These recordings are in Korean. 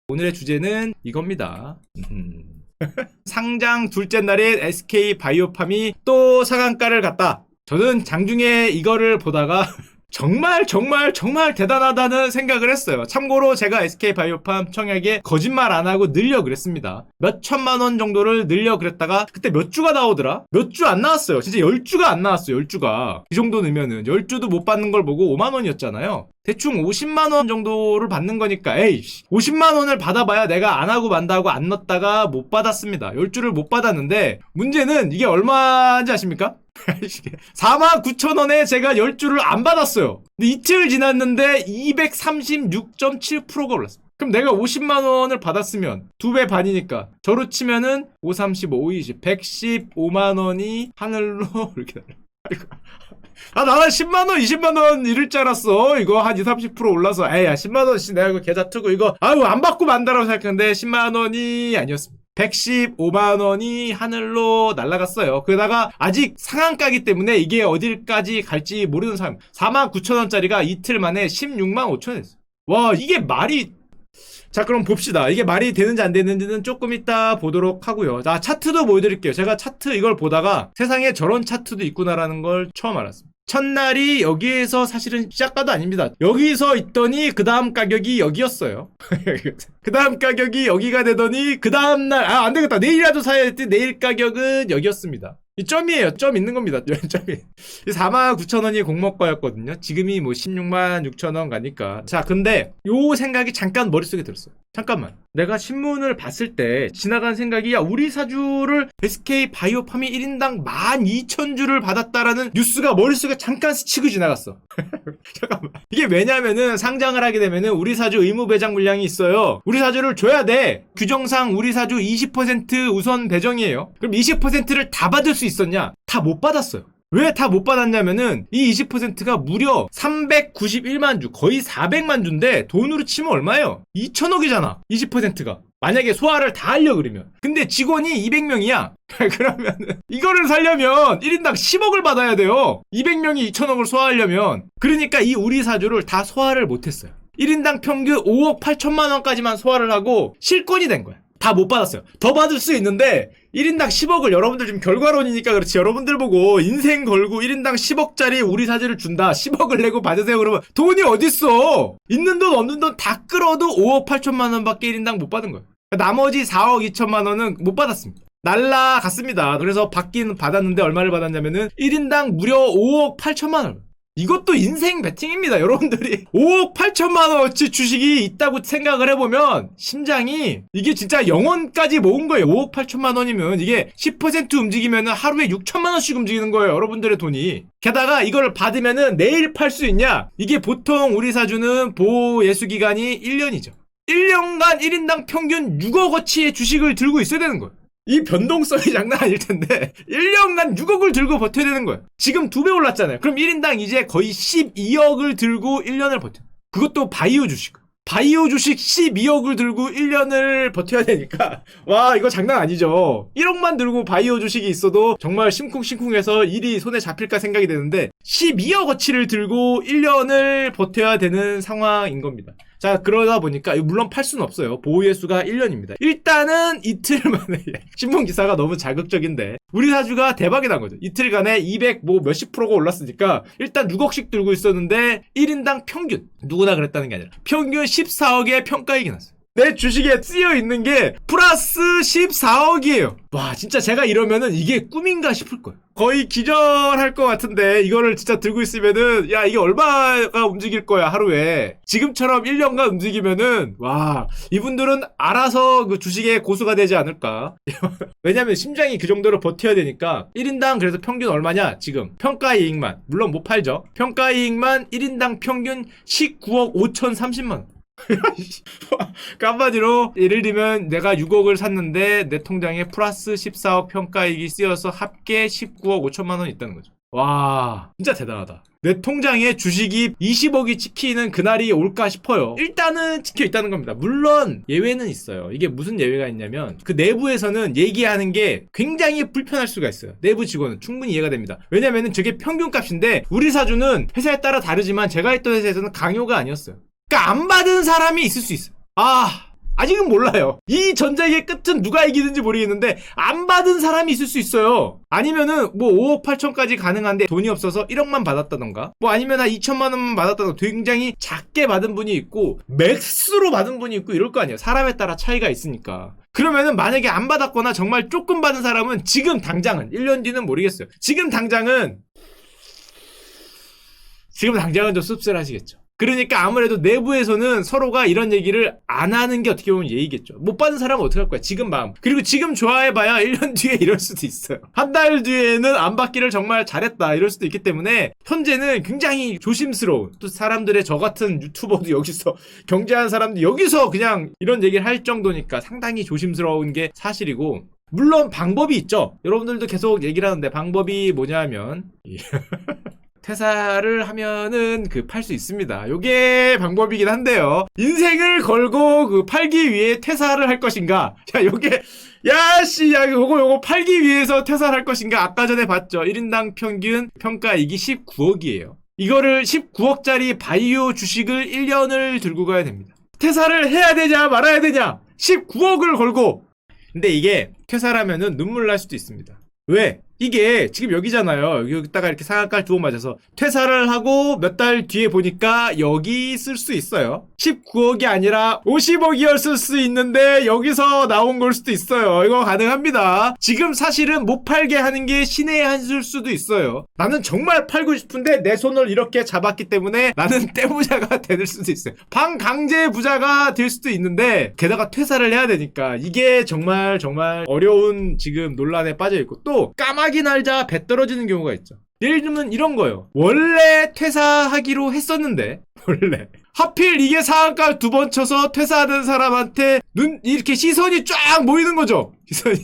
오늘의 주제는 이겁니다. 상장 둘째 날인 SK바이오팜이 또 상한가를 갔다. 저는 장중에 이거를 보다가 정말 대단하다는 생각을 했어요. 참고로 제가 SK바이오팜 청약에 거짓말 안 하고 늘려 그랬습니다. 몇 천만 원 정도를 늘려 그랬다가 그때 몇 주가 나오더라? 몇 주 안 나왔어요. 진짜 10주가 안 나왔어요. 10주가. 이 정도 넣으면은 10주도 못 받는 걸 보고 5만 원이었잖아요. 대충 50만 원 정도를 받는 거니까 에이씨 50만 원을 받아봐야 내가 안 하고 만다고 안 넣었다가 못 받았습니다. 10주를 못 받았는데 문제는 이게 얼마인지 아십니까? 49,000원에 제가 10주를 안 받았어요. 근데 이틀 지났는데 236.7%가 올랐습니다. 그럼 내가 50만 원을 받았으면 2배 반이니까 저로 치면은 5, 35, 5, 20, 115만 원이 하늘로 이렇게 날아요. 나는 10만원, 20만원 이럴 줄 알았어. 이거 한 20, 30% 올라서 에이 10만원씩 내가 이거 계좌 트고 이거 안 받고 만다라고 생각했는데 10만원이 아니었습니다. 115만원이 하늘로 날아갔어요. 그러다가 아직 상한가기 때문에 이게 어딜까지 갈지 모르는 사람 49,000원짜리가 이틀 만에 16만 5천원 됐어요. 와 이게 말이 자 그럼 봅시다. 이게 말이 되는지 안 되는지는 조금 이따 보도록 하고요. 자 차트도 보여드릴게요. 제가 차트 이걸 보다가 세상에 저런 차트도 있구나라는 걸 처음 알았습니다. 첫날이 여기에서 사실은 시작가도 아닙니다. 여기서 있더니 그 다음 가격이 여기였어요. 그 다음 가격이 여기가 되더니 그 다음날 안되겠다 내일이라도 사야 했더니 내일 가격은 여기였습니다. 이 점이에요. 점 있는 겁니다. 점이. 49,000원이 공모가였거든요. 지금이 뭐 166,000원 가니까. 자, 근데 요 생각이 잠깐 머릿속에 들었어요. 잠깐만. 내가 신문을 봤을 때 지나간 생각이 야, 우리 사주를 SK바이오팜이 1인당 12,000주를 받았다라는 뉴스가 머릿속에 잠깐 스치고 지나갔어. 잠깐만. 이게 왜냐면은 상장을 하게 되면은 우리 사주 의무 배당 물량이 있어요. 우리 사주를 줘야 돼. 규정상 우리 사주 20% 우선 배정이에요. 그럼 20%를 다 받을 수 있었냐? 다 못 받았어요. 왜 다 못 받았냐면은 이 20%가 무려 391만 주, 거의 400만 주인데 돈으로 치면 얼마예요? 2천억이잖아. 20%가. 만약에 소화를 다 하려고 그러면. 근데 직원이 200명이야. 그러면은 이거를 살려면 1인당 10억을 받아야 돼요. 200명이 2천억을 소화하려면. 그러니까 이 우리 사주를 다 소화를 못했어요. 1인당 평균 5억 8천만 원까지만 소화를 하고 실권이 된 거야. 다 못 받았어요. 더 받을 수 있는데 1인당 10억을 여러분들 지금 결과론이니까 그렇지 여러분들 보고 인생 걸고 1인당 10억짜리 우리 사주를 준다 10억을 내고 받으세요 그러면 돈이 어딨어. 있는 돈 없는 돈 다 끌어도 5억 8천만 원밖에 1인당 못 받은 거예요. 나머지 4억 2천만 원은 못 받았습니다. 날라갔습니다. 그래서 받긴 받았는데 얼마를 받았냐면은 1인당 무려 5억 8천만 원. 이것도 인생 베팅입니다. 여러분들이 5억 8천만 원어치 주식이 있다고 생각을 해보면 심장이 이게 진짜 영원까지 모은 거예요. 5억 8천만 원이면 이게 10% 움직이면 하루에 6천만 원씩 움직이는 거예요. 여러분들의 돈이. 게다가 이걸 받으면은 내일 팔 수 있냐? 이게 보통 우리 사주는 보호 예수기간이 1년이죠. 1년간 1인당 평균 6억어치의 주식을 들고 있어야 되는 거예요. 이 변동성이 장난 아닐 텐데 1년간 6억을 들고 버텨야 되는 거예요. 지금 2배 올랐잖아요. 그럼 1인당 이제 거의 12억을 들고 1년을 버텨. 그것도 바이오 주식. 바이오 주식 12억을 들고 1년을 버텨야 되니까 와 이거 장난 아니죠. 1억만 들고 바이오 주식이 있어도 정말 심쿵심쿵해서 일이 손에 잡힐까 생각이 되는데 12억어치를 들고 1년을 버텨야 되는 상황인 겁니다. 자 그러다 보니까 물론 팔 수는 없어요. 보유의 수가 1년입니다. 일단은 이틀 만에 신문 기사가 너무 자극적인데 우리 사주가 대박이 난 거죠. 이틀간에 200 뭐 몇십 프로가 올랐으니까 일단 6억씩 들고 있었는데 1인당 평균 누구나 그랬다는 게 아니라 평균 14억의 평가이익이 났어요. 내 주식에 쓰여 있는 게 플러스 14억이에요. 와 진짜 제가 이러면은 이게 꿈인가 싶을 거예요. 거의 기절할 것 같은데 이거를 진짜 들고 있으면은 야 이게 얼마가 움직일 거야 하루에. 지금처럼 1년간 움직이면은 와 이분들은 알아서 그 주식에 고수가 되지 않을까. 왜냐면 심장이 그 정도로 버텨야 되니까 1인당 그래서 평균 얼마냐 지금 평가이익만 물론 못 팔죠. 평가이익만 1인당 평균 19억 5,030만 원. 한마디로 예를 들면 내가 6억을 샀는데 내 통장에 플러스 14억 평가이익이 쓰여서 합계 19억 5천만 원이 있다는 거죠. 와 진짜 대단하다. 내 통장에 주식이 20억이 찍히는 그날이 올까 싶어요. 일단은 찍혀 있다는 겁니다. 물론 예외는 있어요. 이게 무슨 예외가 있냐면 그 내부에서는 얘기하는 게 굉장히 불편할 수가 있어요. 내부 직원은 충분히 이해가 됩니다. 왜냐면은 저게 평균값인데 우리 사주는 회사에 따라 다르지만 제가 있던 회사에서는 강요가 아니었어요. 그러니까 안 받은 사람이 있을 수 있어요. 아직은 몰라요. 이 전쟁의 끝은 누가 이기는지 모르겠는데 안 받은 사람이 있을 수 있어요. 아니면은 뭐 5억 8천까지 가능한데 돈이 없어서 1억만 받았다던가 뭐 아니면 한 2천만 원만 받았다던가 굉장히 작게 받은 분이 있고 맥스로 받은 분이 있고 이럴 거 아니에요. 사람에 따라 차이가 있으니까. 그러면은 만약에 안 받았거나 정말 조금 받은 사람은 지금 당장은 1년 뒤는 모르겠어요. 지금 당장은 좀 씁쓸하시겠죠. 그러니까 아무래도 내부에서는 서로가 이런 얘기를 안 하는 게 어떻게 보면 예의겠죠. 못 받은 사람은 어떻게 할 거야? 지금 마음. 그리고 지금 좋아해봐야 1년 뒤에 이럴 수도 있어요. 한 달 뒤에는 안 받기를 정말 잘했다 이럴 수도 있기 때문에 현재는 굉장히 조심스러운, 또 사람들의 저 같은 유튜버도 여기서 경제하는 사람들 여기서 그냥 이런 얘기를 할 정도니까 상당히 조심스러운 게 사실이고, 물론 방법이 있죠. 여러분들도 계속 얘기를 하는데 방법이 뭐냐면 퇴사를 하면은 팔 수 있습니다. 요게 방법이긴 한데요. 인생을 걸고 팔기 위해 퇴사를 할 것인가? 자, 요게 요거 팔기 위해서 퇴사를 할 것인가? 아까 전에 봤죠. 1인당 평균 평가이익이 19억이에요. 이거를 19억짜리 바이오 주식을 1년을 들고 가야 됩니다. 퇴사를 해야 되냐 말아야 되냐? 19억을 걸고. 근데 이게 퇴사를 하면은 눈물 날 수도 있습니다. 왜? 이게 지금 여기잖아요. 여기다가 이렇게 상한가를 2번 맞아서 퇴사를 하고 몇 달 뒤에 보니까 여기 쓸 수 있어요. 19억이 아니라 50억이었을 수 있는데 여기서 나온 걸 수도 있어요. 이거 가능합니다. 지금 사실은 못 팔게 하는 게 신의 한 수일 수도 있어요. 나는 정말 팔고 싶은데 내 손을 이렇게 잡았기 때문에 나는 떼부자가 될 수도 있어요. 반강제 부자가 될 수도 있는데 게다가 퇴사를 해야 되니까 이게 정말 어려운 지금 논란에 빠져 있고, 또 까마귀 날자 배 떨어지는 경우가 있죠. 예를 들면 이런 거예요. 원래 퇴사하기로 했었는데 하필 이게 상한가 2번 쳐서 퇴사하는 사람한테 이렇게 시선이 쫙 모이는 거죠. 시선이.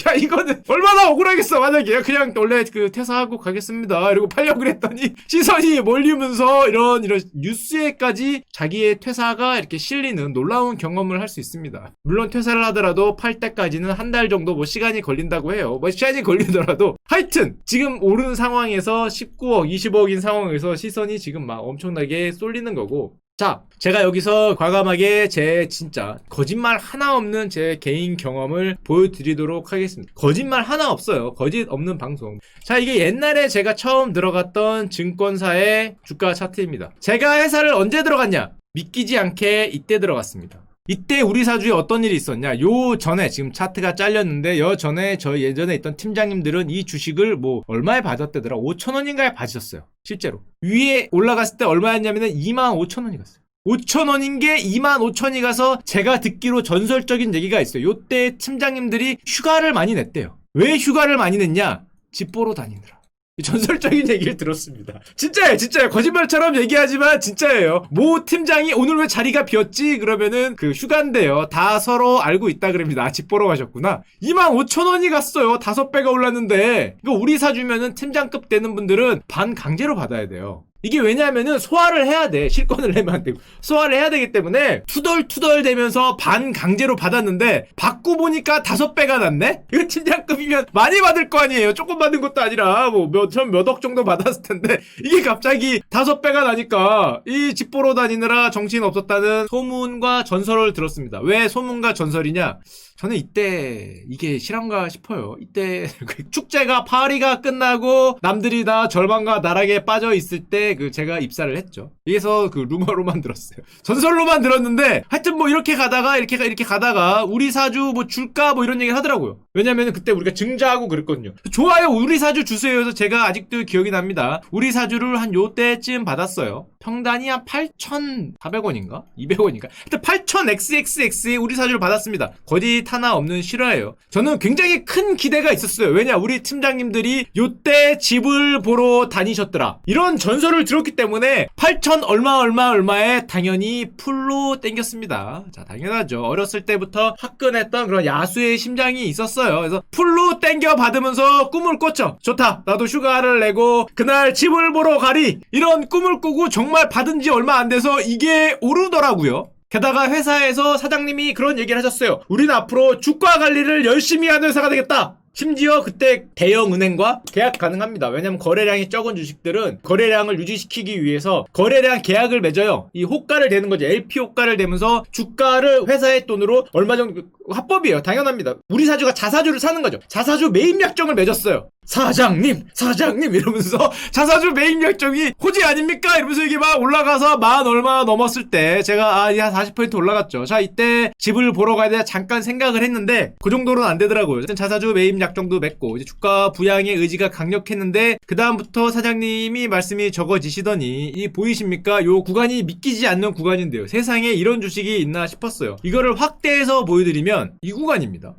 야, 이거는 얼마나 억울하겠어. 만약에 그냥 원래 퇴사하고 가겠습니다 이러고 팔려고 그랬더니 시선이 몰리면서 이런 뉴스에까지 자기의 퇴사가 이렇게 실리는 놀라운 경험을 할 수 있습니다. 물론 퇴사를 하더라도 팔 때까지는 한 달 정도 뭐 시간이 걸린다고 해요. 뭐 시간이 걸리더라도 하여튼 지금 오른 상황에서 19억 20억인 상황에서 시선이 지금 막 엄청나게 쏠리는 거고, 자, 제가 여기서 과감하게 제 진짜 거짓말 하나 없는 제 개인 경험을 보여드리도록 하겠습니다. 거짓말 하나 없어요. 거짓 없는 방송. 자, 이게 옛날에 제가 처음 들어갔던 증권사의 주가 차트입니다. 제가 회사를 언제 들어갔냐? 믿기지 않게 이때 들어갔습니다. 이때 우리 사주에 어떤 일이 있었냐? 요 전에 지금 차트가 잘렸는데 전에 저 예전에 있던 팀장님들은 이 주식을 뭐 얼마에 받았대더라? 5,000원인가에 받으셨어요. 실제로. 위에 올라갔을 때 얼마였냐면은 25,000원이 갔어요. 5,000원인 게 25,000원이 가서 제가 듣기로 전설적인 얘기가 있어요. 요때 팀장님들이 휴가를 많이 냈대요. 왜 휴가를 많이 냈냐? 집 보러 다니느라. 전설적인 얘기를 들었습니다. 진짜예요. 거짓말처럼 얘기하지만 진짜예요. 모 팀장이 오늘 왜 자리가 비었지? 그러면은 휴가인데요. 다 서로 알고 있다 그럽니다. 집 보러 가셨구나. 25,000원이 갔어요. 5배가 올랐는데. 이거 우리 사주면은 팀장급 되는 분들은 반 강제로 받아야 돼요. 이게 왜냐하면은 소화를 해야 돼. 실권을 내면 안 되고 소화를 해야 되기 때문에 투덜투덜 되면서 반 강제로 받았는데 받고 보니까 5배가 났네? 이거 팀장급이면 많이 받을 거 아니에요. 조금 받은 것도 아니라 뭐 몇억 정도 받았을 텐데 이게 갑자기 5배가 나니까 이 집 보러 다니느라 정신 없었다는 소문과 전설을 들었습니다. 왜 소문과 전설이냐? 저는 이때 이게 실화인가 싶어요. 이때 축제가 파리가 끝나고 남들이 다 절망과 나락에 빠져 있을 때 제가 입사를 했죠. 여기서 루머로만 들었어요. 전설로만 들었는데 하여튼 뭐 이렇게 가다가 우리 사주 뭐 줄까 뭐 이런 얘기를 하더라고요. 왜냐면 그때 우리가 증자하고 그랬거든요. 좋아요, 우리 사주 주세요 해서 제가 아직도 기억이 납니다. 우리 사주를 한 요때쯤 받았어요. 평단이 한 8,400원인가? 200원인가? 하여튼 8,000XXX에 우리 사주를 받았습니다. 거짓 하나 없는 실화예요. 저는 굉장히 큰 기대가 있었어요. 왜냐? 우리 팀장님들이 요때 집을 보러 다니셨더라. 이런 전설을 들었기 때문에 8,000 얼마에 당연히 풀로 땡겼습니다. 자, 당연하죠. 어렸을 때부터 화끈했던 그런 야수의 심장이 있었어요. 그래서 풀로 땡겨 받으면서 꿈을 꿨죠. 좋다. 나도 휴가를 내고 그날 집을 보러 가리. 이런 꿈을 꾸고 정말 받은 지 얼마 안 돼서 이게 오르더라고요. 게다가 회사에서 사장님이 그런 얘기를 하셨어요. 우리는 앞으로 주가 관리를 열심히 하는 회사가 되겠다. 심지어 그때 대형 은행과 계약 가능합니다. 왜냐면 거래량이 적은 주식들은 거래량을 유지시키기 위해서 거래량 계약을 맺어요. 이 호가를 대는 거죠. LP 호가를 대면서 주가를 회사의 돈으로 얼마 정도 합법이에요. 당연합니다. 우리 사주가 자사주를 사는 거죠. 자사주 매입 약정을 맺었어요. 사장님 이러면서 자사주 매입 약정이 호재 아닙니까? 이러면서 이게 막 올라가서 만 얼마 넘었을 때 제가 한 40% 올라갔죠. 자, 이때 집을 보러 가야 되나 잠깐 생각을 했는데 그 정도는 안 되더라고요. 자사주 매입 약정도 맺고 이제 주가 부양의 의지가 강력했는데 그 다음부터 사장님이 말씀이 적어지시더니 이 보이십니까? 요 구간이 믿기지 않는 구간인데요. 세상에 이런 주식이 있나 싶었어요. 이거를 확대해서 보여드리면 이 구간입니다.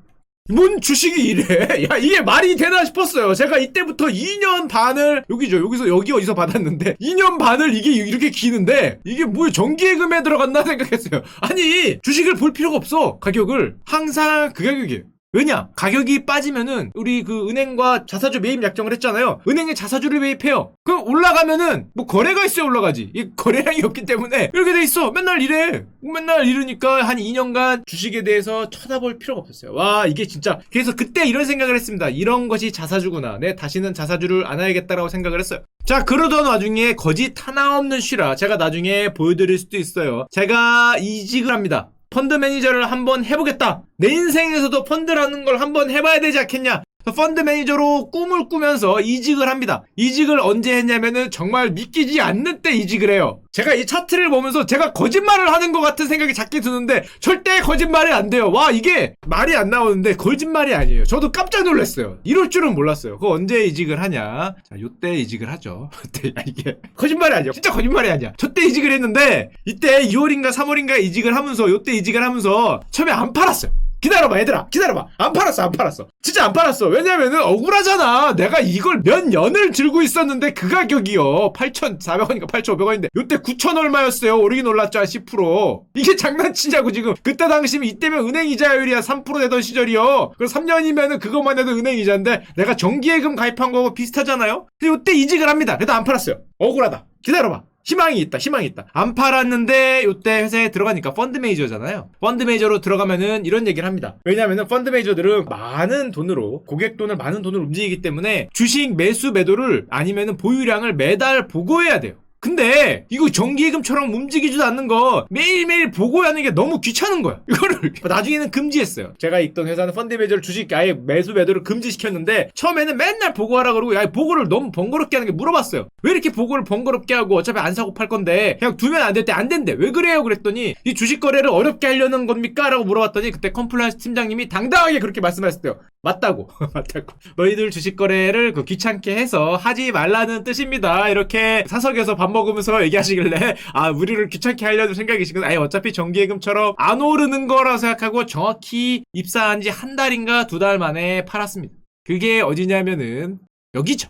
뭔 주식이 이래? 야, 이게 말이 되나 싶었어요. 제가 이때부터 2년 반을 여기 어디서 받았는데 2년 반을 이게 이렇게 기는데 이게 뭐야, 정기예금에 들어갔나 생각했어요. 아니, 주식을 볼 필요가 없어. 가격을 항상 그 가격이에요. 왜냐? 가격이 빠지면은 우리 그 은행과 자사주 매입 약정을 했잖아요. 은행에 자사주를 매입해요. 그럼 올라가면은 뭐 거래가 있어야 올라가지. 이 거래량이 없기 때문에 이렇게 돼 있어. 맨날 이래. 맨날 이러니까 한 2년간 주식에 대해서 쳐다볼 필요가 없었어요. 와, 이게 진짜. 그래서 그때 이런 생각을 했습니다. 이런 것이 자사주구나. 내 다시는 자사주를 안 해야겠다라고 생각을 했어요. 자, 그러던 와중에 거짓 하나 없는 쉬라. 제가 나중에 보여드릴 수도 있어요. 제가 이직을 합니다. 펀드 매니저를 한번 해보겠다. 내 인생에서도 펀드라는 걸 한번 해봐야 되지 않겠냐. 펀드 매니저로 꿈을 꾸면서 이직을 합니다. 이직을 언제 했냐면은 정말 믿기지 않는 때 이직을 해요. 제가 이 차트를 보면서 제가 거짓말을 하는 것 같은 생각이 작게 드는데 절대 거짓말이 안 돼요. 와, 이게 말이 안 나오는데 거짓말이 아니에요. 저도 깜짝 놀랐어요. 이럴 줄은 몰랐어요. 그거 언제 이직을 하냐. 자, 요때 이직을 하죠. 이게 거짓말이 아니야. 진짜 거짓말이 아니야. 저때 이직을 했는데 이때 2월인가 3월인가 이직을 하면서 요때 이직을 하면서 처음에 안 팔았어요. 기다려봐, 얘들아. 기다려봐. 안 팔았어. 진짜 안 팔았어. 왜냐면은 억울하잖아. 내가 이걸 몇 년을 들고 있었는데 그 가격이요. 8,400원인가 8,500원인데 요때 9,000 얼마였어요. 오르긴 올랐죠. 한 10%. 이게 장난치냐고 지금. 그때 당시면 이때면 은행 이자율이 한 3% 되던 시절이요. 그럼 3년이면은 그것만 해도 은행 이자인데 내가 정기예금 가입한 거하고 비슷하잖아요. 근데 요때 이직을 합니다. 그래도 안 팔았어요. 억울하다. 기다려봐. 희망이 있다. 안 팔았는데 요때 회사에 들어가니까 펀드 매니저잖아요. 펀드 매니저로 들어가면은 이런 얘기를 합니다. 왜냐면은 펀드 매니저들은 많은 돈으로, 고객 돈을 많은 돈으로 움직이기 때문에 주식 매수 매도를 아니면은 보유량을 매달 보고해야 돼요. 근데 이거 정기예금처럼 움직이지도 않는 거 매일매일 보고하는 게 너무 귀찮은 거야. 이거를 나중에는 금지했어요. 제가 있던 회사는 펀드 매니저를 주식 아예 매수 매도를 금지시켰는데 처음에는 맨날 보고하라 그러고 야, 보고를 너무 번거롭게 하는 게 물어봤어요. 왜 이렇게 보고를 번거롭게 하고 어차피 안 사고 팔 건데 그냥 두면 안 될 때 안 된대. 왜 그래요? 그랬더니 이 주식 거래를 어렵게 하려는 겁니까? 라고 물어봤더니 그때 컴플라이언스 팀장님이 당당하게 그렇게 말씀하셨대요. 맞다고. 너희들 주식 거래를 귀찮게 해서 하지 말라는 뜻입니다. 이렇게 사석에서 밥 먹으면서 얘기하시길래 우리를 귀찮게 하려는 생각이시구나. 어차피 정기예금처럼 안 오르는 거라 생각하고 정확히 입사한 지 한 달인가 2달 만에 팔았습니다. 그게 어디냐면은 여기죠.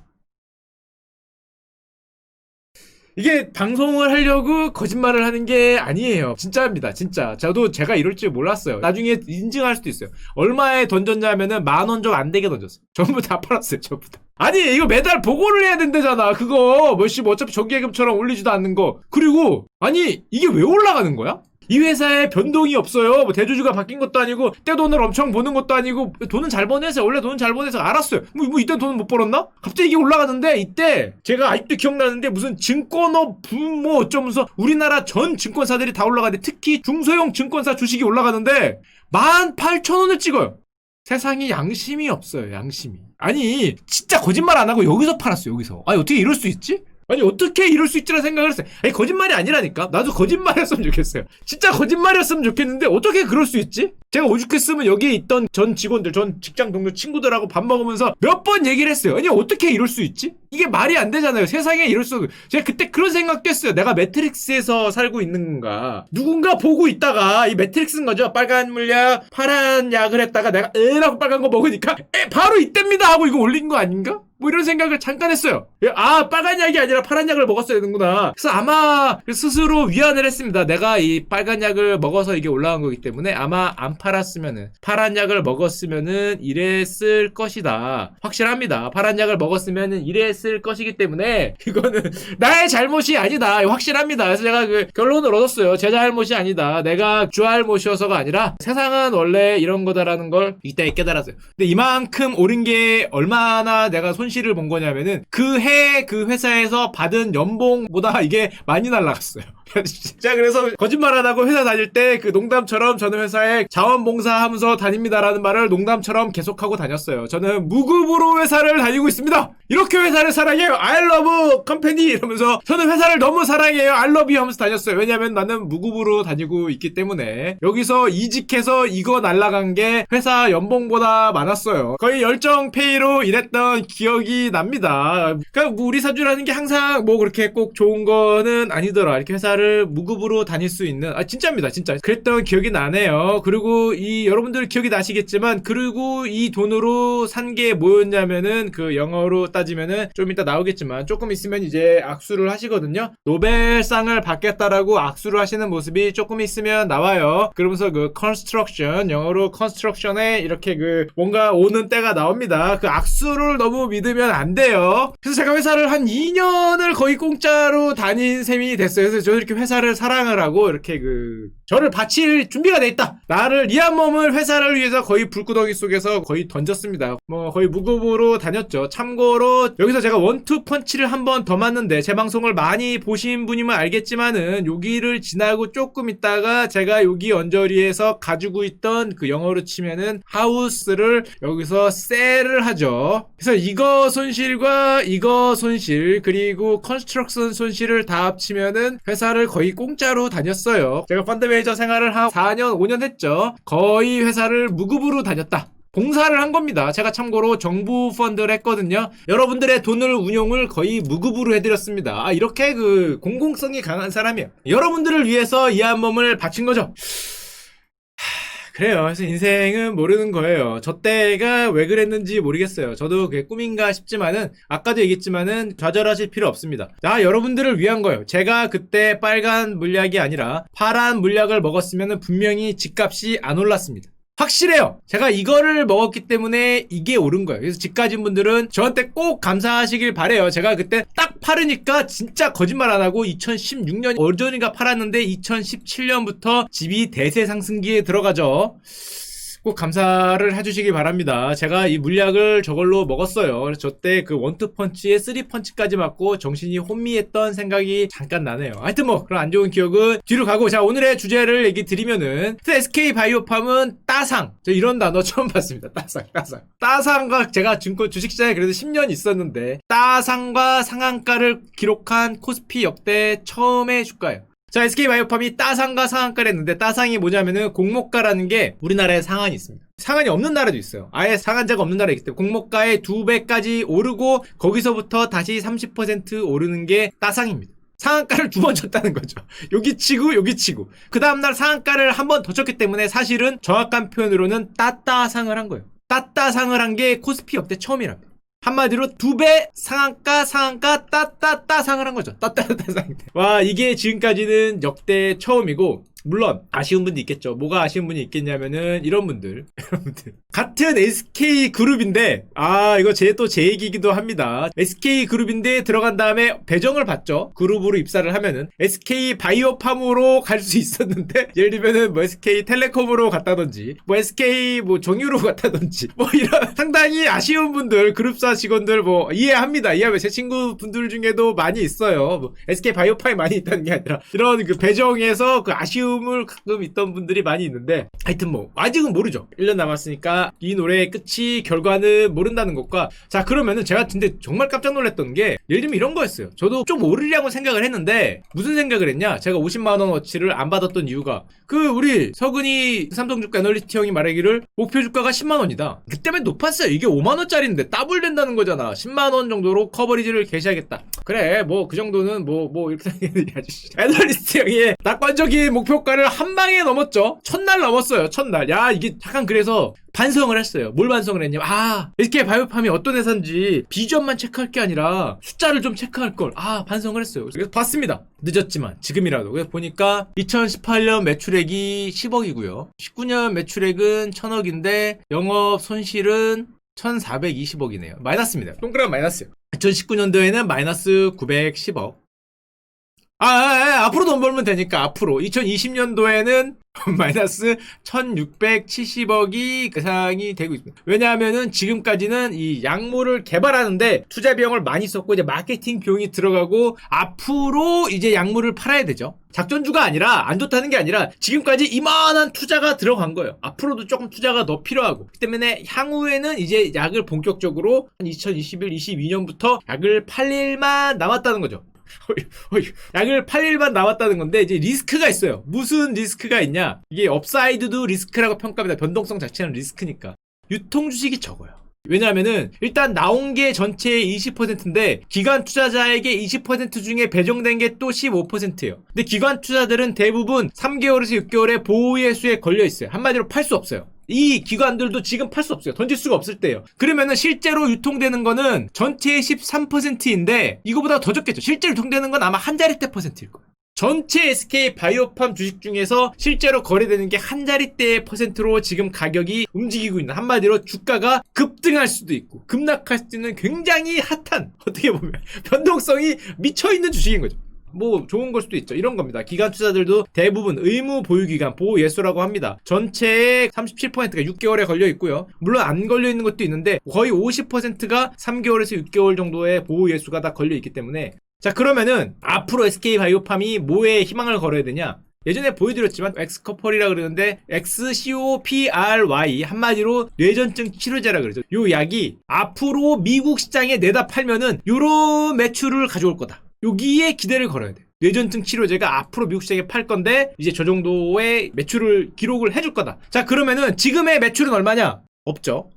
이게 방송을 하려고 거짓말을 하는 게 아니에요. 진짜입니다. 진짜. 저도 제가 이럴 줄 몰랐어요. 나중에 인증할 수도 있어요. 얼마에 던졌냐면은 10,000원 좀 안 되게 던졌어요. 전부 다 팔았어요. 전부 다. 아니, 이거 매달 보고를 해야 된다잖아. 그거 뭐 어차피 정기예금처럼 올리지도 않는 거. 그리고 아니, 이게 왜 올라가는 거야? 이 회사에 변동이 없어요. 뭐 대주주가 바뀐 것도 아니고 떼돈을 엄청 버는 것도 아니고 돈은 잘 버내서 원래 돈은 잘 버내서 알았어요. 뭐 이때 돈은 못 벌었나? 갑자기 이게 올라가는데 이때 제가 아직도 기억나는데 무슨 증권업 붐 뭐 어쩌면서 우리나라 전 증권사들이 다 올라가는데 특히 중소형 증권사 주식이 올라가는데 18,000원을 찍어요. 세상에 양심이 없어요. 양심이. 아니 진짜 거짓말 안 하고 여기서 팔았어요. 여기서. 아니 어떻게 이럴 수 있지? 아니 어떻게 이럴 수 있지라는 생각을 했어요. 아니 거짓말이 아니라니까. 나도 거짓말이었으면 좋겠어요. 진짜 거짓말이었으면 좋겠는데 어떻게 그럴 수 있지? 제가 오죽했으면 여기에 있던 전 직원들, 전 직장 동료 친구들하고 밥 먹으면서 몇 번 얘기를 했어요. 아니 어떻게 이럴 수 있지? 이게 말이 안 되잖아요. 세상에 이럴 수. 제가 그때 그런 생각도 했어요. 내가 매트릭스에서 살고 있는 건가? 누군가 보고 있다가 이 매트릭스인 거죠. 빨간 물약, 파란 약을 했다가 내가 에라고 빨간 거 먹으니까 바로 이때입니다 하고 이거 올린 거 아닌가? 뭐 이런 생각을 잠깐 했어요. 아, 빨간 약이 아니라 파란 약을 먹었어야 되는구나. 그래서 아마 스스로 위안을 했습니다. 내가 이 빨간 약을 먹어서 이게 올라간 거기 때문에 아마 안 팔았으면은, 파란 약을 먹었으면은 이랬을 것이다. 확실합니다. 파란 약을 먹었으면은 이랬을 것이기 때문에 이거는 나의 잘못이 아니다. 확실합니다. 그래서 제가 그 결론을 얻었어요. 제 잘못이 아니다. 내가 주알못이어서가 아니라 세상은 원래 이런 거다라는 걸 이때 깨달았어요. 근데 이만큼 오른 게 얼마나 내가 손실을 본 거냐면은 그 회사에서 받은 연봉보다 이게 많이 날라갔어요. 진짜. 그래서 거짓말 안 하고 회사 다닐 때 그 농담처럼 저는 회사에 자원봉사하면서 다닙니다라는 말을 농담처럼 계속하고 다녔어요. 저는 무급으로 회사를 다니고 있습니다. 이렇게 회사를 사랑해요. I love company 이러면서 저는 회사를 너무 사랑해요. I love you 하면서 다녔어요. 왜냐면 나는 무급으로 다니고 있기 때문에. 여기서 이직해서 이거 날라간 게 회사 연봉보다 많았어요. 거의 열정 페이로 일했던 기억이 납니다. 그러니까 뭐 우리 사주라는 게 항상 뭐 그렇게 꼭 좋은 거는 아니더라. 이렇게 회사를 무급으로 다닐 수 있는, 진짜입니다. 진짜 그랬던 기억이 나네요. 그리고 이 여러분들 기억이 나시겠지만, 그리고 이 돈으로 산 게 뭐였냐면은, 그 영어로 따지면은 좀 이따 나오겠지만 조금 있으면 이제 악수를 하시거든요. 노벨상을 받겠다라고 악수를 하시는 모습이 조금 있으면 나와요. 그러면서 그 construction, 영어로 construction에 이렇게 그 뭔가 오는 때가 나옵니다. 그 악수를 너무 믿으면 안 돼요. 그래서 제가 회사를 한 2년을 거의 공짜로 다닌 셈이 됐어요. 그래서 저는 이렇게 회사를 사랑을 하고 이렇게 저를 바칠 준비가 돼 있다. 나를 이 한 몸을 회사를 위해서 거의 불구덩이 속에서 거의 던졌습니다. 뭐 거의 무급으로 다녔죠. 참고로 여기서 제가 원투 펀치를 한 번 더 맞는데, 제 방송을 많이 보신 분이면 알겠지만은 여기를 지나고 조금 있다가 제가 여기 언저리에서 가지고 있던 그 영어로 치면은 하우스를 여기서 셀을 하죠. 그래서 이거 손실과 이거 손실 그리고 컨스트럭션 손실을 다 합치면은 회사를 거의 공짜로 다녔어요. 제가 펀드 매니저 생활을 한 4년 5년 했죠. 거의 회사를 무급으로 다녔다. 봉사를 한 겁니다. 제가 참고로 정부 펀드를 했거든요. 여러분들의 돈을 운용을 거의 무급으로 해드렸습니다. 이렇게 그 공공성이 강한 사람이에요. 여러분들을 위해서 이 한 몸을 바친 거죠. 그래요. 그래서 인생은 모르는 거예요. 저 때가 왜 그랬는지 모르겠어요. 저도 그게 꿈인가 싶지만은, 아까도 얘기했지만은 좌절하실 필요 없습니다. 여러분들을 위한 거예요. 제가 그때 빨간 물약이 아니라 파란 물약을 먹었으면 분명히 집값이 안 올랐습니다. 확실해요. 제가 이거를 먹었기 때문에 이게 오른 거예요. 그래서 집 가진 분들은 저한테 꼭 감사하시길 바래요. 제가 그때 딱 팔으니까 진짜 거짓말 안 하고 2016년 어전인가 팔았는데 2017년부터 집이 대세 상승기에 들어가죠. 꼭 감사를 해주시기 바랍니다. 제가 이 물약을 저걸로 먹었어요. 그래서 저때 그 원투 펀치에 쓰리 펀치까지 맞고 정신이 혼미했던 생각이 잠깐 나네요. 하여튼 뭐 그런 안 좋은 기억은 뒤로 가고, 자, 오늘의 주제를 얘기 드리면은 SK 바이오팜은 따상, 저 이런 단어 처음 봤습니다. 따상과 제가 증권 주식시장에 그래도 10년 있었는데 따상과 상한가를 기록한 코스피 역대 처음의 주가예요. 자, SK바이오팜이 따상과 상한가를 했는데, 따상이 뭐냐면은 공모가라는 게 우리나라에 상한이 있습니다. 상한이 없는 나라도 있어요. 아예 상한제가 없는 나라이기 때문에 공모가의 2배까지 오르고 거기서부터 다시 30% 오르는 게 따상입니다. 상한가를 2번 쳤다는 거죠. 여기 치고 여기 치고 그 다음날 상한가를 한 번 더 쳤기 때문에 사실은 정확한 표현으로는 따따상을 한 거예요. 따따상을 한 게 코스피 역대 처음이랍니다. 한마디로 2배 상한가 따따따상을 한 거죠. 따따따상. 와, 이게 지금까지는 역대 처음이고, 물론 아쉬운 분도 있겠죠. 뭐가 아쉬운 분이 있겠냐면은 이런 분들 같은 SK그룹인데, 이거 제 얘기이기도 합니다. SK그룹인데 들어간 다음에 배정을 받죠. 그룹으로 입사를 하면은 SK바이오팜으로 갈 수 있었는데, 예를 들면은 뭐 SK텔레콤으로 갔다든지 뭐 SK 뭐 정유로 갔다든지 뭐 이런 상당히 아쉬운 분들, 그룹사 직원들 뭐 이해합니다. 이해하면 제 친구분들 중에도 많이 있어요. 뭐 SK바이오팜이 많이 있다는 게 아니라 이런 그 배정에서 그 아쉬움을 가끔 있던 분들이 많이 있는데, 하여튼 뭐 아직은 모르죠. 1년 남았으니까 이 노래의 끝이, 결과는 모른다는 것과, 자, 그러면은 제가 근데 정말 깜짝 놀랐던 게, 예를 들면 이런 거였어요. 저도 좀 오르려고 생각을 했는데, 무슨 생각을 했냐, 제가 50만원 어치를 안 받았던 이유가, 우리 서근이 삼성주가 애널리스트 형이 말하기를 목표 주가가 10만원이다. 그때면 높았어요. 이게 5만원짜리인데 더블 된다는 거잖아. 10만원 정도로 커버리지를 개시하겠다. 그래, 뭐 그 정도는 뭐 이렇게 생각했는데, 애널리스트 형이 낙관적인 목표 목표가를 한 방에 넘었죠. 첫날 넘었어요. 첫날. 야, 이게 잠깐 그래서 반성을 했어요. 뭘 반성을 했냐면, SK 바이오팜이 어떤 회사인지 비전만 체크할 게 아니라 숫자를 좀 체크할 걸. 반성을 했어요. 그래서 봤습니다. 늦었지만 지금이라도. 그래서 보니까 2018년 매출액이 10억이고요. 19년 매출액은 1000억인데 영업 손실은 1420억이네요. 마이너스입니다. 동그란 마이너스요. 2019년도에는 마이너스 910억. 앞으로 돈 벌면 되니까, 앞으로. 2020년도에는 마이너스 1670억이 그 상황이 되고 있습니다. 왜냐하면은 지금까지는 이 약물을 개발하는데 투자 비용을 많이 썼고, 이제 마케팅 비용이 들어가고, 앞으로 이제 약물을 팔아야 되죠. 작전주가 아니라, 안 좋다는 게 아니라, 지금까지 이만한 투자가 들어간 거예요. 앞으로도 조금 투자가 더 필요하고. 그 때문에 향후에는 이제 약을 본격적으로, 한 2021, 22년부터 약을 팔 일만 남았다는 거죠. 약을 팔 일만 남았다는 건데, 이제 리스크가 있어요. 무슨 리스크가 있냐? 이게 업사이드도 리스크라고 평가합니다. 변동성 자체는 리스크니까. 유통 주식이 적어요. 왜냐하면은 일단 나온 게 전체의 20%인데 기관 투자자에게 20% 중에 배정된 게 또 15%예요. 근데 기관 투자들은 대부분 3개월에서 6개월의 보호예수에 걸려 있어요. 한마디로 팔 수 없어요. 이 기관들도 지금 팔 수 없어요. 던질 수가 없을 때예요. 그러면은 실제로 유통되는 거는 전체의 13%인데 이거보다 더 적겠죠. 실제 유통되는 건 아마 한 자릿대 퍼센트일 거예요. 전체 SK 바이오팜 주식 중에서 실제로 거래되는 게 한 자릿대의 퍼센트로 지금 가격이 움직이고 있는, 한마디로 주가가 급등할 수도 있고 급락할 수도 있는 굉장히 핫한, 어떻게 보면 변동성이 미쳐있는 주식인 거죠. 뭐 좋은 걸 수도 있죠. 이런 겁니다. 기관 투자들도 대부분 의무 보유기간 보호예수라고 합니다. 전체의 37%가 6개월에 걸려 있고요. 물론 안 걸려 있는 것도 있는데 거의 50%가 3개월에서 6개월 정도의 보호예수가 다 걸려 있기 때문에, 자, 그러면은 앞으로 SK 바이오팜이 뭐에 희망을 걸어야 되냐? 예전에 보여드렸지만 엑스코폴이라 그러는데 XCOPRY, 한마디로 뇌전증 치료제라 그러죠. 요 약이 앞으로 미국 시장에 내다 팔면은 요런 매출을 가져올 거다. 여기에 기대를 걸어야 돼요. 뇌전증 치료제가 앞으로 미국 시장에 팔 건데 이제 저 정도의 매출을 기록을 해줄 거다. 자, 그러면은 지금의 매출은 얼마냐? 없죠.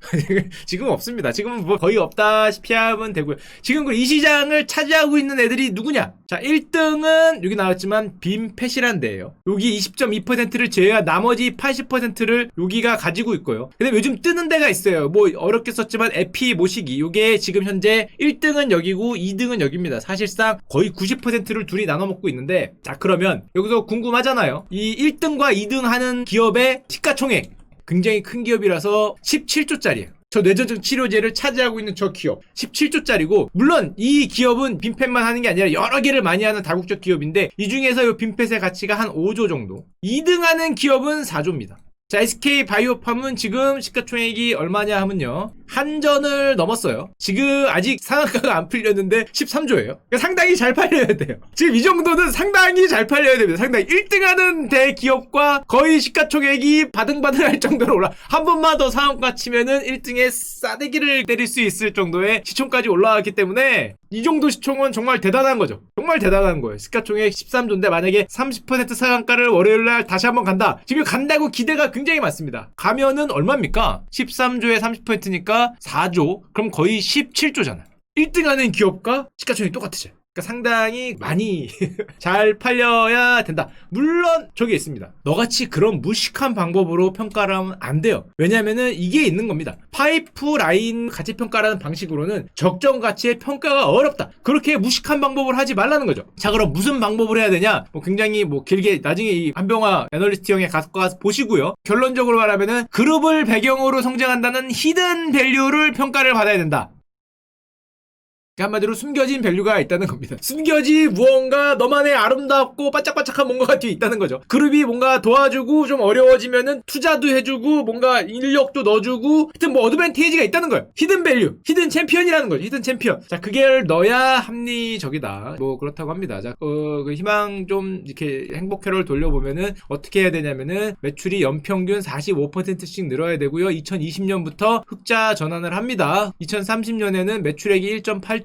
지금은 없습니다. 지금은 뭐 거의 없다시피 하면 되고요. 지금 이 시장을 차지하고 있는 애들이 누구냐? 자, 1등은 여기 나왔지만 빔펫이란 데예요. 여기 20.2%를 제외한 나머지 80%를 여기가 가지고 있고요. 근데 요즘 뜨는 데가 있어요. 뭐 어렵게 썼지만 에피 모시기, 요게 지금 현재 1등은 여기고 2등은 여기입니다. 사실상 거의 90%를 둘이 나눠 먹고 있는데, 자, 그러면 여기서 궁금하잖아요. 이 1등과 2등 하는 기업의 시가총액, 굉장히 큰 기업이라서 17조짜리예요. 저 뇌전증 치료제를 차지하고 있는 저 기업 17조짜리고, 물론 이 기업은 빔펫만 하는 게 아니라 여러 개를 많이 하는 다국적 기업인데 이 중에서 이 빔펫의 가치가 한 5조 정도. 2등 하는 기업은 4조입니다. 자, SK 바이오팜은 지금 시가총액이 얼마냐 하면요, 한전을 넘었어요. 지금 아직 상한가가 안 풀렸는데 13조예요. 그러니까 상당히 잘 팔려야 돼요. 지금 이 정도는 상당히 잘 팔려야 됩니다. 상당히 1등하는 대기업과 거의 시가총액이 바등바등할 정도로 올라. 한 번만 더 상한가 치면은 1등에 싸대기를 때릴 수 있을 정도의 시총까지 올라왔기 때문에 이 정도 시총은 정말 대단한 거죠. 정말 대단한 거예요. 시가총액 13조인데 만약에 30% 상한가를 월요일날 다시 한번 간다. 지금 간다고 기대가 굉장히 많습니다. 가면은 얼마입니까? 13조에 30%니까 4조. 그럼 거의 17조잖아요. 1등하는 기업과 시가총액이 똑같으죠. 그러니까 상당히 많이 잘 팔려야 된다. 물론 저기 있습니다. 너같이 그런 무식한 방법으로 평가를 하면 안 돼요. 왜냐면은 이게 있는 겁니다. 파이프라인 가치평가라는 방식으로는 적정 가치의 평가가 어렵다. 그렇게 무식한 방법을 하지 말라는 거죠. 자, 그럼 무슨 방법을 해야 되냐? 굉장히 길게 나중에 이 한병화 애널리스트 형의 가서 보시고요. 결론적으로 말하면은 그룹을 배경으로 성장한다는 히든 밸류를 평가를 받아야 된다. 한마디로 숨겨진 밸류가 있다는 겁니다. 숨겨진 무언가, 너만의 아름답고 반짝반짝한 뭔가가 뒤에 있다는 거죠. 그룹이 뭔가 도와주고 좀 어려워지면은 투자도 해주고 뭔가 인력도 넣어주고, 하여튼 뭐 어드밴테이지가 있다는 거예요. 히든 밸류, 히든 챔피언이라는 거죠. 히든 챔피언. 자, 그게 넣어야 합리적이다. 뭐 그렇다고 합니다. 자, 그 희망 좀 이렇게 행복회로를 돌려보면은 어떻게 해야 되냐면은 매출이 연평균 45%씩 늘어야 되고요. 2020년부터 흑자 전환을 합니다. 2030년에는 매출액이 1.8조고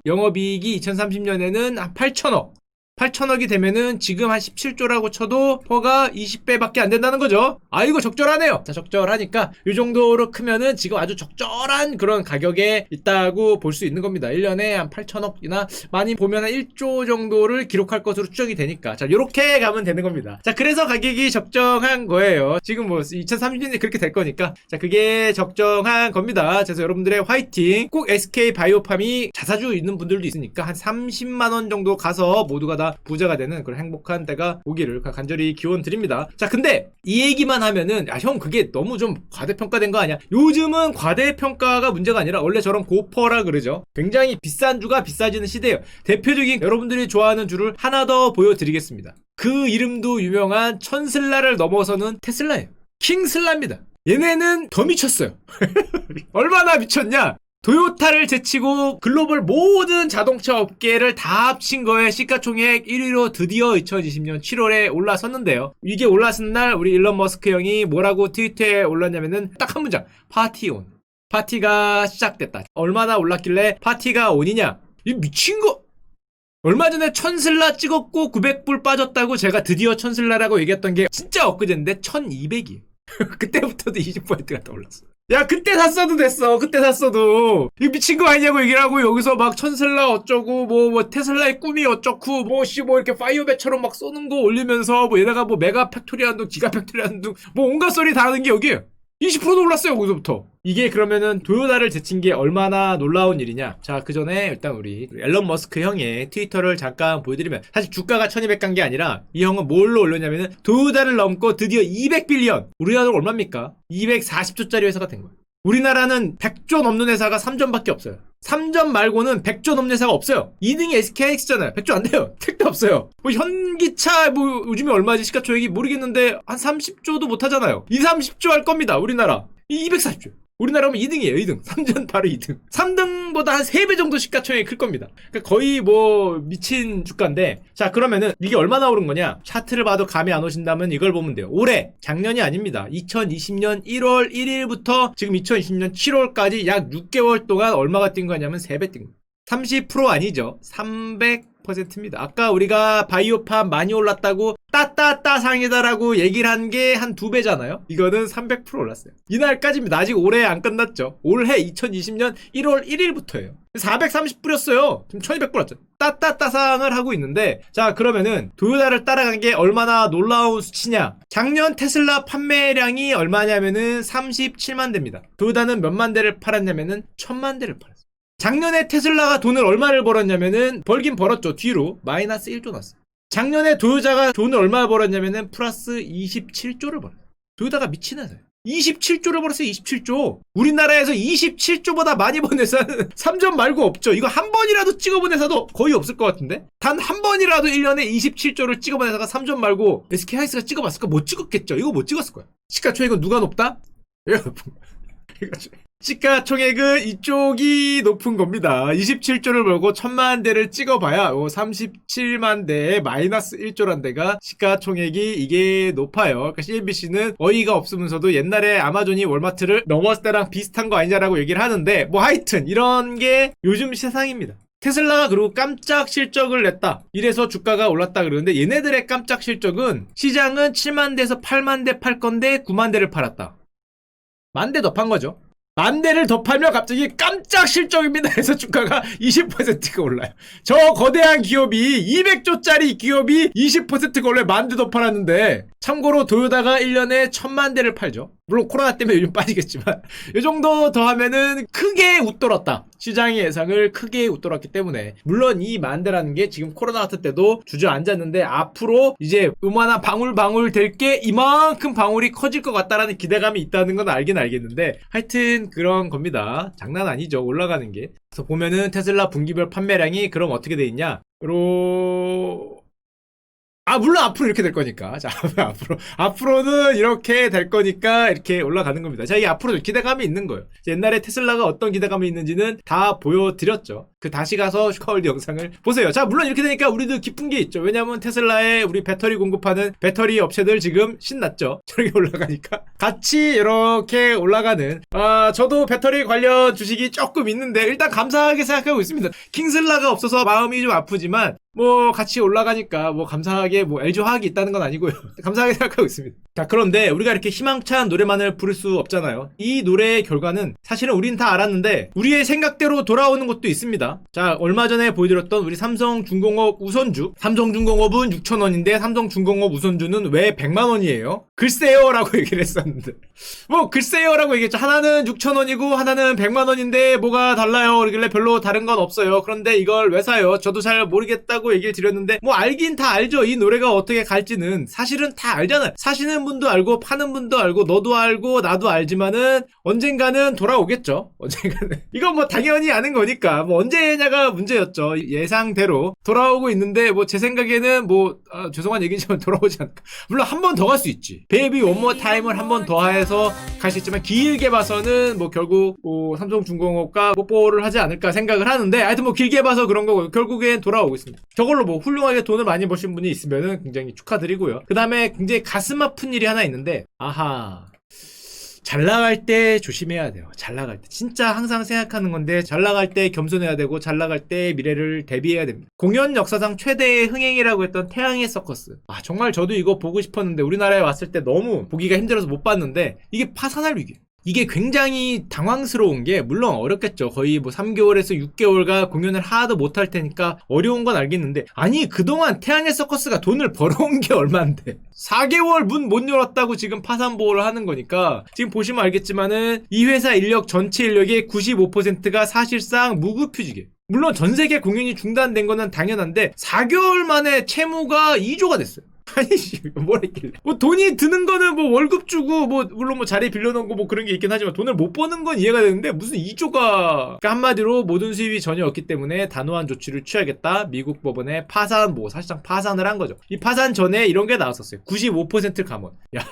영업이익이 2030년에는 한 8천억. 8천억이 되면은 지금 한 17조라고 쳐도 퍼가 20배밖에 안 된다는 거죠. 아, 이거 적절하네요. 자, 적절하니까 이 정도로 크면은 지금 아주 적절한 그런 가격에 있다고 볼 수 있는 겁니다. 1년에 한 8천억이나 많이 보면 한 1조 정도를 기록할 것으로 추정이 되니까. 자, 요렇게 가면 되는 겁니다. 자, 그래서 가격이 적정한 거예요. 지금 뭐 2030년에 그렇게 될 거니까. 자, 그게 적정한 겁니다. 그래서 여러분들의 화이팅. 꼭 SK 바이오팜이 자사주 있는 분들도 있으니까 한 30만 원 정도 가서 모두가 다 부자가 되는 그런 행복한 때가 오기를 간절히 기원 드립니다. 자, 근데 이 얘기만 하면은 형 그게 너무 좀 과대평가된 거 아니야? 요즘은 과대평가가 문제가 아니라 원래 저런 고퍼라 그러죠. 굉장히 비싼 주가 비싸지는 시대예요. 대표적인 여러분들이 좋아하는 주를 하나 더 보여드리겠습니다. 그 이름도 유명한 천슬라를 넘어서는 테슬라예요. 킹슬라입니다. 얘네는 더 미쳤어요. 얼마나 미쳤냐? 토요타를 제치고 글로벌 모든 자동차 업계를 다 합친 거에 시가총액 1위로 드디어 2020년 7월에 올라섰는데요. 이게 올랐은 날 우리 일론 머스크 형이 뭐라고 트위터에 올랐냐면은 딱 한 문장. 파티 온. 파티가 시작됐다. 얼마나 올랐길래 파티가 온이냐? 이 미친 거. 얼마 전에 천슬라 찍었고 900불 빠졌다고 제가 드디어 천슬라라고 얘기했던 게 진짜 엊그제인데 1200이에요. 그때부터도 20%가 더 올랐어. 야, 그때 샀어도 됐어. 그때 샀어도. 이거 미친 거 아니냐고 얘기를 하고 여기서 막 천슬라 어쩌고 뭐 테슬라의 꿈이 어쩌고 뭐 이렇게 파이어배처럼 막 쏘는 거 올리면서 뭐 얘네가 뭐 메가 팩토리 한둥 기가 팩토리 한둥 뭐 온갖 소리 다 하는 게 여기에요. 20%도 올랐어요, 거기서부터. 이게 그러면은 토요타를 제친 게 얼마나 놀라운 일이냐. 자, 그 전에 일단 우리 앨런 머스크 형의 트위터를 잠깐 보여드리면, 사실 주가가 1200 간 게 아니라 이 형은 뭘로 올렸냐면은 토요타를 넘고 드디어 200빌리언. 우리나라로 얼마입니까? 240조짜리 회사가 된 거예요. 우리나라는 100조 넘는 회사가 3전밖에 없어요. 3전 말고는 100조 넘는 회사가 없어요. 2등이 SK하이닉스잖아요. 100조 안 돼요. 택도 없어요. 뭐 현기차 뭐 요즘에 얼마지 시가총액이 모르겠는데 한 30조도 못 하잖아요. 30조 할 겁니다. 우리나라. 240조. 우리나라면 2등이에요. 2등. 3전 바로 2등. 3등보다 한 3배 정도 시가총액이 클 겁니다. 그러니까 거의 뭐 미친 주가인데, 자, 그러면은 이게 얼마나 오른 거냐? 차트를 봐도 감이 안 오신다면 이걸 보면 돼요. 올해, 작년이 아닙니다. 2020년 1월 1일부터 지금 2020년 7월까지 약 6개월 동안 얼마가 뛴 거냐면 3배 뛴 거예요. 30% 아니죠. 300%입니다. 아까 우리가 바이오팜 많이 올랐다고 따따따 상이다라고 얘기를 한 게 한 2배잖아요. 이거는 300% 올랐어요. 이날까지입니다. 아직 올해 안 끝났죠. 올해 2020년 1월 1일부터예요. 430불이었어요. 지금 1200불 왔죠. 따따따 상을 하고 있는데, 자, 그러면은 토요타를 따라간 게 얼마나 놀라운 수치냐. 작년 테슬라 판매량이 얼마냐면은 37만 대입니다. 토요타는 몇만 대를 팔았냐면은 1000만 대를 팔았어요. 작년에 테슬라가 돈을 얼마를 벌었냐면은 벌긴 벌었죠. 뒤로 마이너스 1조 났어요. 작년에 토요타가 돈을 얼마 벌었냐면은 플러스 27조를 벌었어요. 토요타가 미친 회사예요. 27조를 벌었어요. 27조. 우리나라에서 27조보다 많이 번 회사는 3전 말고 없죠. 이거 한 번이라도 찍어본 회사도 거의 없을 것 같은데, 단 한 번이라도 1년에 27조를 찍어본 회사가 3전 말고 SK하이닉스가 찍어봤을까? 못 찍었겠죠. 이거 못 찍었을 거야. 시가총액은 누가 높다? 시가총액은 이쪽이 높은 겁니다. 27조를 벌고 1000만 대를 찍어봐야 37만 대에 마이너스 1조란 데가 시가총액이 이게 높아요. 그러니까 CNBC는 어이가 없으면서도 옛날에 아마존이 월마트를 넘었을 때랑 비슷한 거 아니냐라고 얘기를 하는데, 뭐 하여튼 이런 게 요즘 세상입니다. 테슬라가 그리고 깜짝 실적을 냈다. 이래서 주가가 올랐다 그러는데, 얘네들의 깜짝 실적은 시장은 7만 대에서 8만 대 팔 건데 9만 대를 팔았다. 만 대 더 판 거죠. 만 대를 더 팔면 갑자기 깜짝 실적입니다 해서 주가가 20%가 올라요. 저 거대한 기업이 200조짜리 기업이 20%가 올라요. 만 대 더 팔았는데, 참고로 토요타가 1년에 1000만 대를 팔죠. 물론 코로나 때문에 요즘 빠지겠지만 이 정도 더 하면은 크게 웃돌았다. 시장의 예상을 크게 웃돌았기 때문에, 물론 이 만대라는 게 지금 코로나 같은 때도 주저앉았는데 앞으로 이제 요만한 방울방울 될 게 이만큼 방울이 커질 것 같다라는 기대감이 있다는 건 알긴 알겠는데, 하여튼 그런 겁니다. 장난 아니죠, 올라가는 게. 그래서 보면은 테슬라 분기별 판매량이 그럼 어떻게 돼 있냐, 물론 앞으로 이렇게 될 거니까. 자, 앞으로는 이렇게 될 거니까 이렇게 올라가는 겁니다. 자, 이 앞으로 기대감이 있는 거예요. 옛날에 테슬라가 어떤 기대감이 있는지는 다 보여드렸죠. 다시 가서 슈카월드 영상을 보세요. 자, 물론 이렇게 되니까 우리도 기쁜 게 있죠. 왜냐면 테슬라에 우리 배터리 공급하는 배터리 업체들 지금 신났죠. 저렇게 올라가니까. 같이 이렇게 올라가는, 저도 배터리 관련 주식이 조금 있는데 일단 감사하게 생각하고 있습니다. 킹슬라가 없어서 마음이 좀 아프지만, 뭐 같이 올라가니까 뭐 감사하게 뭐 LG 화학이 있다는 건 아니고요. 감사하게 생각하고 있습니다. 자, 그런데 우리가 이렇게 희망찬 노래만을 부를 수 없잖아요. 이 노래의 결과는 사실은 우리는 다 알았는데 우리의 생각대로 돌아오는 것도 있습니다. 자, 얼마 전에 보여드렸던 우리 삼성중공업 우선주. 삼성중공업은 6,000원인데 삼성중공업 우선주는 왜 100만원이에요? 글쎄요 라고 얘기를 했었는데 뭐 글쎄요 라고 얘기했죠. 하나는 6,000원이고 하나는 100만원인데 뭐가 달라요? 그러길래 별로 다른 건 없어요. 그런데 이걸 왜 사요? 저도 잘 모르겠다고 얘기를 드렸는데 뭐 알긴 다 알죠. 이 노래가 어떻게 갈지는 사실은 다 알잖아요. 사시는 분도 알고 파는 분도 알고 너도 알고 나도 알지만은 언젠가는 돌아오겠죠. 언젠가는 이건 뭐 당연히 아는 거니까 뭐 언제냐가 문제였죠. 예상대로 돌아오고 있는데 뭐 제 생각에는 뭐 죄송한 얘기지만 돌아오지 않을까. 물론 한 번 더 갈 수 있지. 베이비 원모 타임을 한 번 더 해서 갈 수 있지만 길게 봐서는 뭐 결국 뭐 삼성중공업과 뽀뽀를 하지 않을까 생각을 하는데 하여튼 뭐 길게 봐서 그런 거고 결국엔 돌아오고 있습니다. 저걸로 뭐 훌륭하게 돈을 많이 버신 분이 있으면은 굉장히 축하드리고요. 그 다음에 굉장히 가슴 아픈 일이 하나 있는데 아하, 잘 나갈 때 조심해야 돼요. 잘 나갈 때 진짜 항상 생각하는 건데 잘 나갈 때 겸손해야 되고 잘 나갈 때 미래를 대비해야 됩니다. 공연 역사상 최대의 흥행이라고 했던 태양의 서커스. 아, 정말 저도 이거 보고 싶었는데 우리나라에 왔을 때 너무 보기가 힘들어서 못 봤는데 이게 파산할 위기예요. 이게 굉장히 당황스러운 게 물론 어렵겠죠. 거의 뭐 3개월에서 6개월간 공연을 하나도 못할 테니까 어려운 건 알겠는데 아니 그동안 태양의 서커스가 돈을 벌어온 게 얼만데 4개월 문 못 열었다고 지금 파산보호를 하는 거니까 지금 보시면 알겠지만은 이 회사 인력 전체 인력의 95%가 사실상 무급휴직이에요. 물론 전 세계 공연이 중단된 거는 당연한데 4개월 만에 채무가 2조가 됐어요. 아니 뭘 했길래 뭐 돈이 드는 거는 뭐 월급 주고 뭐 물론 뭐 자리 빌려놓은 거 뭐 그런 게 있긴 하지만 돈을 못 버는 건 이해가 되는데 무슨 2조가 그러니까 한마디로 모든 수입이 전혀 없기 때문에 단호한 조치를 취하겠다. 미국 법원에 파산 뭐 사실상 파산을 한 거죠. 이 파산 전에 이런 게 나왔었어요. 95% 감원. 야,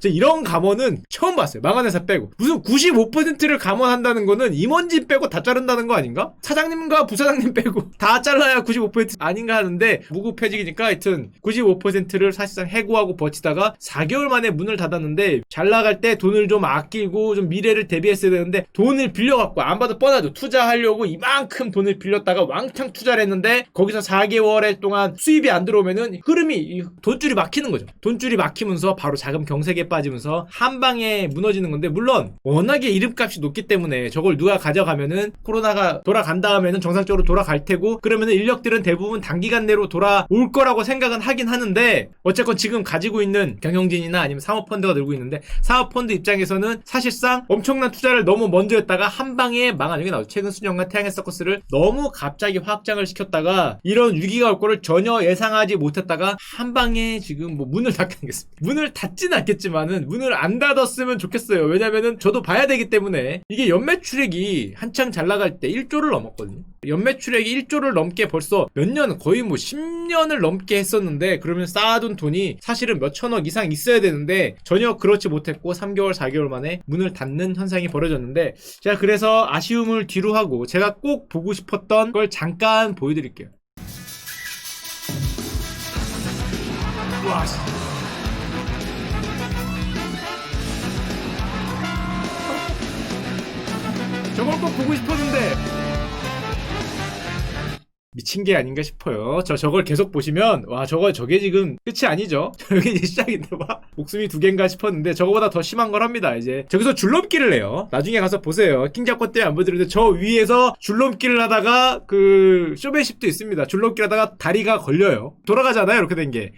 저 이런 감원은 처음 봤어요. 망한 회사 빼고 무슨 95%를 감원한다는 거는 임원진 빼고 다 자른다는 거 아닌가? 사장님과 부사장님 빼고 다 잘라야 95% 아닌가 하는데 무급휴직이니까 하여튼 95%를 사실상 해고하고 버티다가 4개월 만에 문을 닫았는데 잘 나갈 때 돈을 좀 아끼고 좀 미래를 대비했어야 되는데 돈을 빌려갖고 안 봐도 뻔하죠. 투자하려고 이만큼 돈을 빌렸다가 왕창 투자를 했는데 거기서 4개월 동안 수입이 안 들어오면은 흐름이 돈줄이 막히는 거죠. 돈줄이 막히면서 바로 자금 경색에 빠지면서 한 방에 무너지는 건데 물론 워낙에 이름값이 높기 때문에 저걸 누가 가져가면은 코로나가 돌아간다 하면은 정상적으로 돌아갈 테고 그러면은 인력들은 대부분 단기간 내로 돌아올 거라고 생각은 하긴 하는데 어쨌건 지금 가지고 있는 경영진이나 아니면 사모펀드가 들고 있는데 사모펀드 입장에서는 사실상 엄청난 투자를 너무 먼저 했다가 한 방에 망한 적이 나오죠. 최근 수년간 태양의 서커스를 너무 갑자기 확장을 시켰다가 이런 위기가 올 거를 전혀 예상하지 못했다가 한 방에 지금 뭐 문을 닫겠습니다. 문을 닫지는 않겠지만은 문을 안 닫았으면 좋겠어요. 왜냐면은 저도 봐야 되기 때문에 이게 연매출액이 한창 잘 나갈 때 1조를 넘었거든요. 연매출액이 1조를 넘게 벌써 몇 년 거의 뭐 10년을 넘게 했었는데 그러면 쌓아둔 돈이 사실은 몇 천억 이상 있어야 되는데 전혀 그렇지 못했고 3개월 4개월 만에 문을 닫는 현상이 벌어졌는데 제가 그래서 아쉬움을 뒤로 하고 제가 꼭 보고 싶었던 걸 잠깐 보여드릴게요. 와, 저걸 꼭 보고 싶었는데 미친 게 아닌가 싶어요. 저걸 계속 보시면 와 저게 지금 끝이 아니죠. 여기 이제 시작인데 와 목숨이 2개인가 싶었는데 저거보다 더 심한 걸 합니다. 이제 저기서 줄넘기를 해요. 나중에 가서 보세요. 킹잡권 때문에 안 보여드리는데 저 위에서 줄넘기를 하다가 그 쇼맨십도 있습니다. 줄넘기를 하다가 다리가 걸려요. 돌아가잖아요. 이렇게 된 게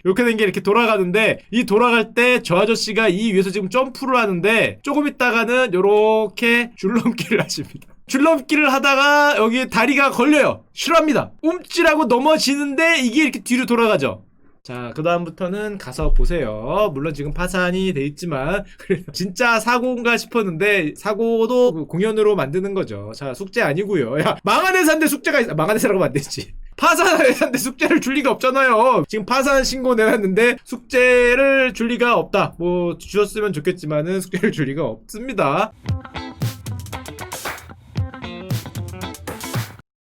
이렇게 돌아가는데 이 돌아갈 때 저 아저씨가 이 위에서 지금 점프를 하는데 조금 있다가는 요렇게 줄넘기를 하십니다. 줄넘기를 하다가 여기 다리가 걸려요. 싫어합니다. 움찔하고 넘어지는데 이게 이렇게 뒤로 돌아가죠. 자, 그 다음부터는 가서 보세요. 물론 지금 파산이 돼 있지만 진짜 사고인가 싶었는데 사고도 공연으로 만드는 거죠. 자, 숙제 아니고요. 야, 망한 회사인데 숙제가 있어. 망한 회사라고 안 되지. 파산한 회사인데 숙제를 줄 리가 없잖아요. 지금 파산 신고 내놨는데 숙제를 줄 리가 없다. 뭐 주셨으면 좋겠지만은 숙제를 줄 리가 없습니다.